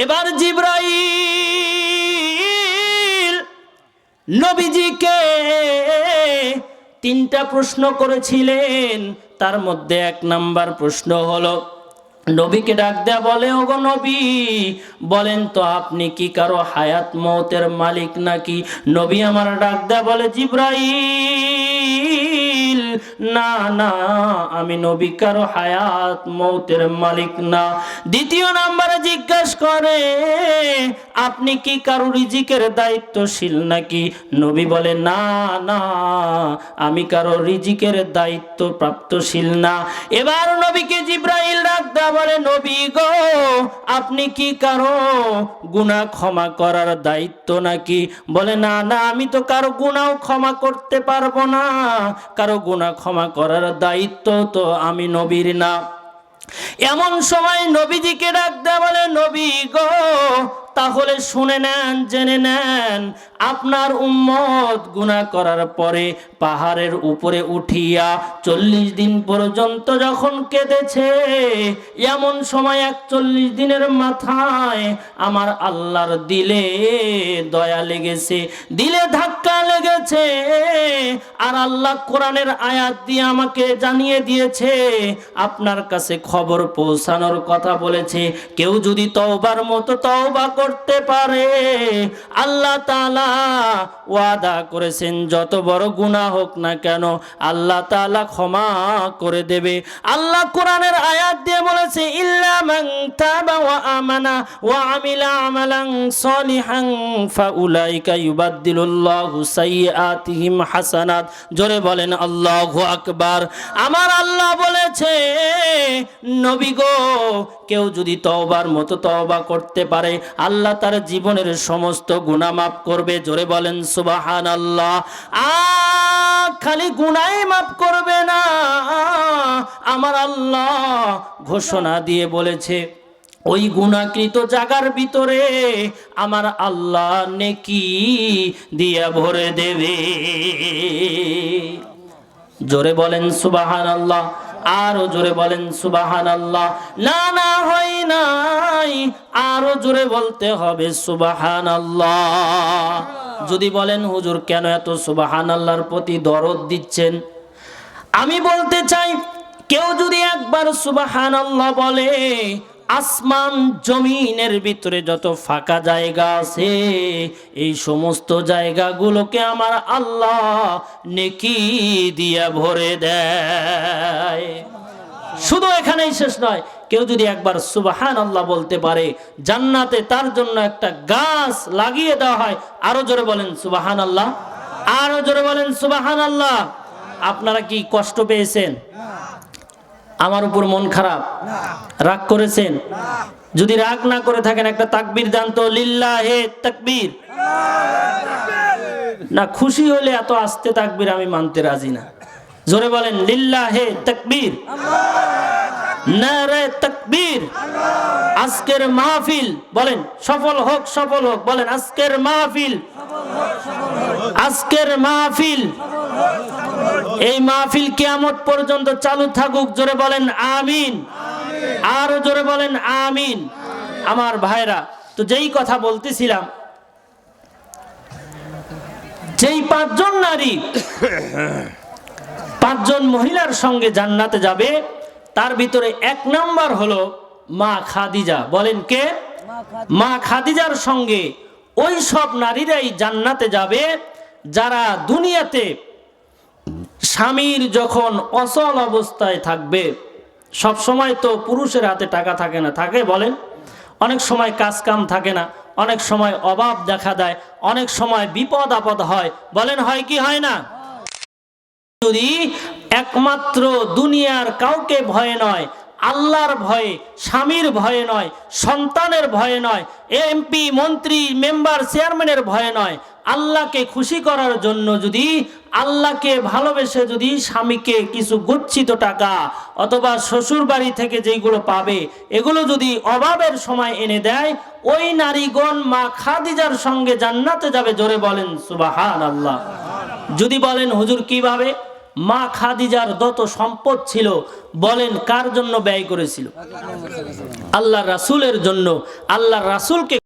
এবার জিবরাইল নবীজিকে তিনটা প্রশ্ন করেছিলেন। তার মধ্যে এক নাম্বার প্রশ্ন হলো, নবীকে ডাক দেয়া বলে, ওগো নবী বলেন তো আপনি কি কারো হায়াত মওতের মালিক নাকি? নবী আমার ডাক দেয়া বলে, জিবরাইল না না, আমি নবী কারো হায়াত মওতের মালিক না। দ্বিতীয় নাম্বারে জিজ্ঞাসা করে, আপনি কি কারো রিজিকের দায়িত্বশীল নাকি? নবী বলে, না না, আমি কারো রিজিকের দায়িত্ব প্রাপ্তশীল না। এবার নবীকে জিবরাইল ডাক দেয়া বলে, নবী গো আপনি কি কারো গুনাহ ক্ষমা করার দায়িত্ব নাকি? বলে, না না, আমি তো কারো গুনাহ ক্ষমা করতে পারবো না, কারো গুনাহ ক্ষমা করার দায়িত্ব তো আমি নবীর না। এমন সময় নবীজিকে ডাক দেয়া বলে, নবী গো তাহলে শুনে নেন, জেনে নেন, আপনার উম্মত গুনাহ করার পরে পাহাড়ের উপরে উঠিয়া 40 দিন পর্যন্ত যখন কেঁদেছে, এমন সময় 41 দিনের মাথায় আমার আল্লাহর দিলে দয়া লেগেছে, দিলে ধাক্কা লেগেছে। আর আল্লাহ কোরআনের আয়াত দিয়ে আমাকে জানিয়ে দিয়েছে, আপনার কাছে খবর পৌঁছানোর কথা বলেছে, কেউ যদি তওবার মতো তওবা করতে পারে, আল্লাহ তাআলা ওয়াদা করেছেন যত বড় গুনাহ হোক না কেন আল্লাহ তাআলা ক্ষমা করে দেবে। আল্লাহ কোরআনের আয়াত দিয়ে বলেছে, ইল্লা মান তাবা ওয়া আমানা ওয়া আমিলা আমালান সলিহান ফাউলাইকা ইউবাদদিলুল্লাহু সাইয়্যাতিহিম হাসানাত। জোরে বলেন আল্লাহু আকবার। আমার আল্লাহ বলেছে, নবী গো কেউ যদি তওবার মতো তওবা করতে পারে, আল্লাহ তার জীবনের সমস্ত গুনাহ মাফ করবে। জোরে বলেন সুবহানাল্লাহ। খালি গুনাহই মাফ করবে না, আমার আল্লাহ ঘোষণা দিয়ে বলেছে, ওই গুনাহকৃত জায়গার ভিতরে আমার আল্লাহ নেকি দিয়ে ভরে দেবে। জোরে বলেন সুবহানাল্লাহ। আরো জোরে বলেন সুবহানাল্লাহ। না না, হয় নাই, আরো জোরে বলতে হবে সুবহানাল্লাহ। যদি বলেন হুজুর কেন এত সুবহানাল্লাহর প্রতি দরদ দিচ্ছেন, আমি বলতে চাই, কেউ যদি একবার সুবহানাল্লাহ বলে, আসমান জমিনের ভিতরে যত ফাঁকা জায়গা আছে এই সমস্ত জায়গাগুলোকে আমার আল্লাহ নেকি দিয়া ভরে দেয়। শুধু এখানেই শেষ নয়, কেউ যদি একবার সুবহানাল্লাহ বলতে পারে, জান্নাতে তার জন্য একটা গাছ লাগিয়ে দেওয়া হয়। আরো জোরে বলেন সুবহানাল্লাহ, আরো জোরে বলেন সুবহানাল্লাহ। আপনারা কি কষ্ট পেয়েছেন? আমার উপর মন খারাপ, রাগ করেছেন? যদি রাগ না করে থাকেন একটা তাকবীর দেন তো, লিল্লাহে তাকবীর। না, খুশি হলে এত আস্তে তাকবীর আমি মানতে রাজি না। জোরে বলেন লিল্লাহে তাকবীর, নারে তাকবীর। আজকের মাহফিল বলেন সফল হোক, সফল হোক। বলেন আজকের মাহফিল, আজকের মাহফিল, এই মাহফিল কিয়ামত পর্যন্ত চালু থাকুক। জোরে বলেন আমিন, আরো জোরে বলেন আমিন। আমার ভাইরা, তো যেই কথা বলতেছিলাম, যেই 5 জন নারী 5 জন মহিলার সঙ্গে জান্নাতে যাবে, তার ভিতরে 1 নাম্বার হলো মা খাদিজা। বলেন কে? মা খাদিজার সঙ্গে ওই সব নারীরাই জান্নাতে যাবে যারা দুনিয়াতে স্বামীর যখন অচল অবস্থায় থাকবে, সব সময় তো পুরুষের হাতে টাকা থাকে না, থাকে? বলেন, অনেক সময় কাজ কাম থাকে না, অনেক সময় অভাব দেখা দেয়, অনেক সময় বিপদ আপদ হয়। বলেন হয় কি হয় না? যদি একমাত্র দুনিয়ার কাউকে ভয়ে নয়, আল্লাহর ভয়ে, স্বামীর ভয়ে নয়, সন্তানের ভয়ে নয়, এমপি মন্ত্রী মেম্বার চেয়ারম্যানের ভয়ে নয়, আল্লাহকে খুশি করার জন্য যদি আল্লাহকে ভালোবেসে যদি স্বামীকে কিছু গচ্ছিত টাকা অথবা শ্বশুর বাড়ি থেকে যেগুলো পাবে এগুলো যদি অভাবের সময় এনে দেয়, ওই নারীগণ মা খাদিজার সঙ্গে জান্নাতে যাবে। জোরে বলেন সুবহানাল্লাহ। যদি বলেন হুজুর কিভাবে, মা খাদিজার যত সম্পদ ছিল বলেন কার জন্য ব্যয় করেছিল? আল্লাহর রাসূলের জন্য। আল্লাহর রাসূলকে